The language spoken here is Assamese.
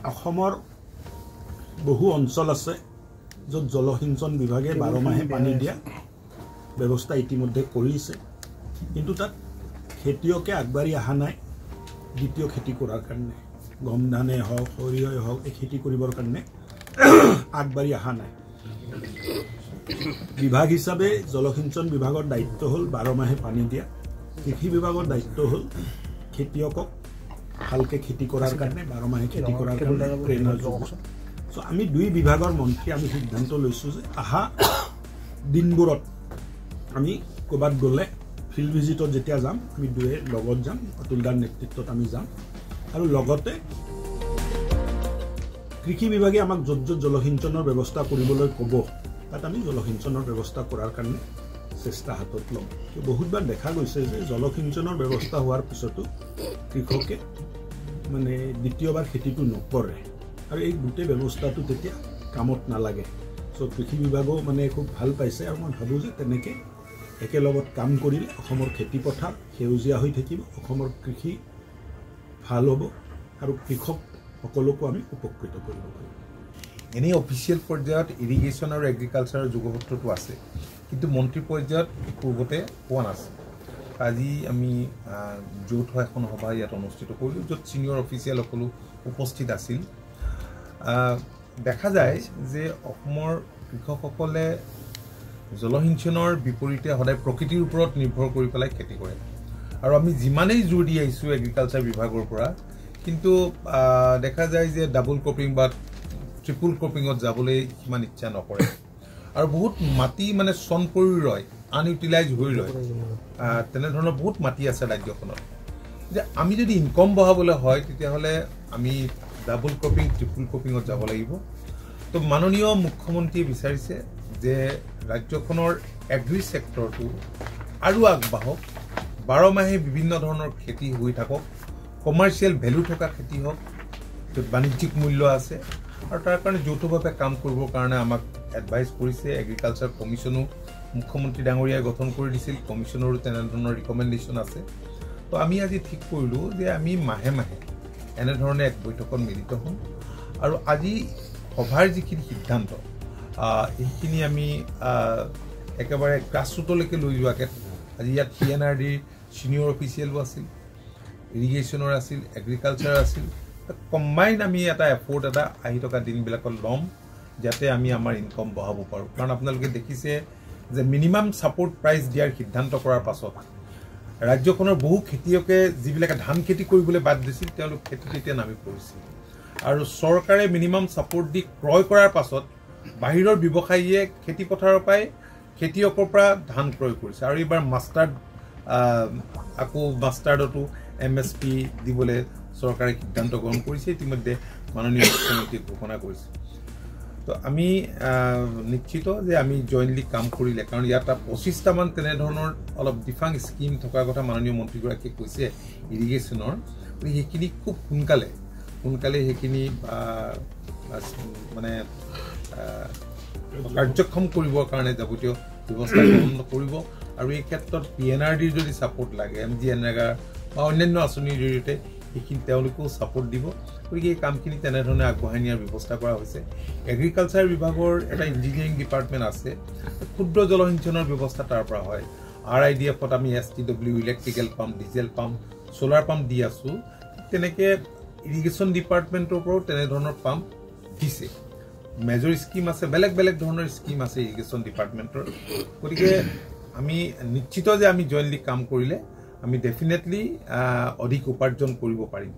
অসমৰ বহু অঞ্চল আছে য'ত জলসিঞ্চন বিভাগে 12 মাহে পানী দিয়া ব্যৱস্থা ইতিমধ্যে কৰিছে, কিন্তু তাত খেতিয়কে আগবাঢ়ি অহা নাই দ্বিতীয় খেতি কৰাৰ কাৰণে। গম ধানে হওক সৰিয়হে হওক এই খেতি কৰিবৰ কাৰণে আগবাঢ়ি অহা নাই। বিভাগ হিচাপে জলসিঞ্চন বিভাগৰ দায়িত্ব হ'ল 12 মাহে পানী দিয়া, কৃষি বিভাগৰ দায়িত্ব হ'ল খেতিয়কক ভালকে খেতি কৰাৰ কাৰণে 12 মাহে খেতি কৰাৰ কাৰণে প্ৰেৰণা যোগোৱা। সো আমি দুই বিভাগৰ মন্ত্ৰী আমি সিদ্ধান্ত লৈছোঁ যে আহা দিনবোৰত আমি ক'ৰবাত গ'লে ফিল্ড ভিজিটত যেতিয়া যাম আমি দুয়ে লগত যাম, অতুলদাৰ নেতৃত্বত আমি যাম, আৰু লগতে কৃষি বিভাগে আমাক য'ত য'ত জলসিঞ্চনৰ ব্যৱস্থা কৰিবলৈ ক'ব তাত আমি জলসিঞ্চনৰ ব্যৱস্থা কৰাৰ কাৰণে চেষ্টা হাতত ল'ম। বহুতবাৰ দেখা গৈছে যে জলসিঞ্চনৰ ব্যৱস্থা হোৱাৰ পিছতো কৃষকে মানে দ্বিতীয়বাৰ খেতিটো নকৰে, আৰু এই গোটেই ব্যৱস্থাটো তেতিয়া কামত নালাগে। চ' কৃষি বিভাগেও মানে খুব ভাল পাইছে, আৰু মই ভাবোঁ যে তেনেকৈ একেলগত কাম কৰিলে অসমৰ খেতি পথাৰ সেউজীয়া হৈ থাকিব, অসমৰ কৃষি ভাল হ'ব, আৰু কৃষক সকলোকো আমি উপকৃত কৰিব পাৰিম। এনেই অফিচিয়েল পৰ্যায়ত ইৰিগেশ্যন আৰু এগ্ৰিকালচাৰৰ যোগসূত্ৰটো আছে, কিন্তু মন্ত্ৰী পৰ্যায়ত পূৰ্বতে পোৱা নাছিল। আজি আমি যৌথ এখন সভা ইয়াত অনুষ্ঠিত কৰিলোঁ, য'ত ছিনিয়ৰ অফিচিয়েল সকলো উপস্থিত আছিল। দেখা যায় যে অসমৰ কৃষকসকলে জলসিঞ্চনৰ বিপৰীতে সদায় প্ৰকৃতিৰ ওপৰত নিৰ্ভৰ কৰি পেলাই খেতি কৰে, আৰু আমি যিমানেই জোৰ দি আহিছোঁ এগ্ৰিকালচাৰ বিভাগৰ পৰা, কিন্তু দেখা যায় যে ডাবল ক্ৰপিং বা ট্ৰিপুল ক্ৰপিঙত যাবলৈ সিমান ইচ্ছা নকৰে, আৰু বহুত মাটি মানে চন পৰি ৰয়, আনইউটিলাইজ হৈ ৰয়। তেনেধৰণৰ বহুত মাটি আছে ৰাজ্যখনত। যে আমি যদি ইনকম বঢ়াবলৈ হয় তেতিয়াহ'লে আমি ডাবল ক্ৰপিং ট্ৰিপুল ক্ৰপিঙত যাব লাগিব। তো মাননীয় মুখ্যমন্ত্ৰীয়ে বিচাৰিছে যে ৰাজ্যখনৰ এগ্ৰি ছেক্টৰটো আৰু আগবাঢ়ক, 12 মাহে বিভিন্ন ধৰণৰ খেতি হৈ থাকক, কমাৰ্চিয়েল ভেলু থকা খেতি হওক, য'ত বাণিজ্যিক মূল্য আছে, আৰু তাৰ কাৰণে যৌথভাৱে কাম কৰিবৰ কাৰণে আমাক এডভাইচ কৰিছে। এগ্ৰিকালচাৰ কমিশ্যনো মুখ্যমন্ত্ৰী ডাঙৰীয়াই গঠন কৰি দিছিল, কমিশ্যনৰো তেনেধৰণৰ ৰিকমেণ্ডেশ্যন আছে। তো আমি আজি ঠিক কৰিলোঁ যে আমি মাহে মাহে এনেধৰণে এক বৈঠকত মিলিত হ'ম, আৰু আজি সভাৰ যিখিনি সিদ্ধান্ত সেইখিনি আমি একেবাৰে গ্ৰাছৰুটলৈকে লৈ যোৱাকৈ আজি ইয়াত PNRDৰ ছিনিয়ৰ অফিচিয়েলো আছিল, ইৰিগেশ্যনৰ আছিল, এগ্ৰিকালচাৰ আছিল, কম্বাইন আমি এটা এফৰ্ট এটা আহি থকা দিনবিলাকত ল'ম, যাতে আমি আমাৰ ইনকম বঢ়াব পাৰোঁ। কাৰণ আপোনালোকে দেখিছে যে মিনিমাম ছাপৰ্ট প্ৰাইচ দিয়াৰ সিদ্ধান্ত কৰাৰ পাছত ৰাজ্যখনৰ বহু খেতিয়কে যিবিলাকে ধান খেতি কৰিবলৈ বাদ দিছিল তেওঁলোক খেতিত এতিয়া নামি পৰিছিল, আৰু চৰকাৰে মিনিমাম ছাপৰ্ট দি ক্ৰয় কৰাৰ পাছত বাহিৰৰ ব্যৱসায়ীয়ে খেতি পথাৰৰ পৰাই খেতিয়কৰ পৰা ধান ক্ৰয় কৰিছে, আৰু এইবাৰ আকৌ মাষ্টাৰ্ডতো MSP দিবলৈ চৰকাৰে সিদ্ধান্ত গ্ৰহণ কৰিছে, ইতিমধ্যে মাননীয় মুখ্যমন্ত্ৰীয়ে ঘোষণা কৰিছে। তো আমি নিশ্চিত যে আমি জইণ্টলি কাম কৰিলে, কাৰণ ইয়াত 25টামান তেনেধৰণৰ অলপ ডিফাং স্কিম থকাৰ কথা মাননীয় মন্ত্ৰীগৰাকীয়ে কৈছে ইৰিগেশ্যনৰ, সেইখিনি খুব সোনকালে সেইখিনি মানে কাৰ্যক্ষম কৰিবৰ কাৰণে যাৱতীয় ব্যৱস্থা গ্ৰহণ কৰিব, আৰু এই ক্ষেত্ৰত PNRDৰ যদি ছাপৰ্ট লাগে, MGNREGA বা অন্যান্য আঁচনিৰ জৰিয়তে সেইখিনি তেওঁলোকেও ছাপৰ্ট দিব। গতিকে এই কামখিনি তেনেধৰণে আগবঢ়াই নিয়াৰ ব্যৱস্থা কৰা হৈছে। এগ্ৰিকালচাৰ বিভাগৰ এটা ইঞ্জিনিয়াৰিং ডিপাৰ্টমেণ্ট আছে, ক্ষুদ্ৰ জলসিঞ্চনৰ ব্যৱস্থা তাৰ পৰা হয়। RIDF-ত আমি STW electrical pump, diesel pump, solar pump দি আছোঁ। তেনেকৈ ইৰিগেশ্যন ডিপাৰ্টমেণ্টৰ পৰাও তেনেধৰণৰ পাম্প দিছে। মেজৰ স্কিম আছে, বেলেগ বেলেগ ধৰণৰ স্কিম আছে ইৰিগেশ্যন ডিপাৰ্টমেণ্টৰ। গতিকে আমি নিশ্চিত যে আমি জইণ্টলি কাম কৰিলে আমি ডেফিনেটলি অধিক উপাৰ্জন কৰিব পাৰিম।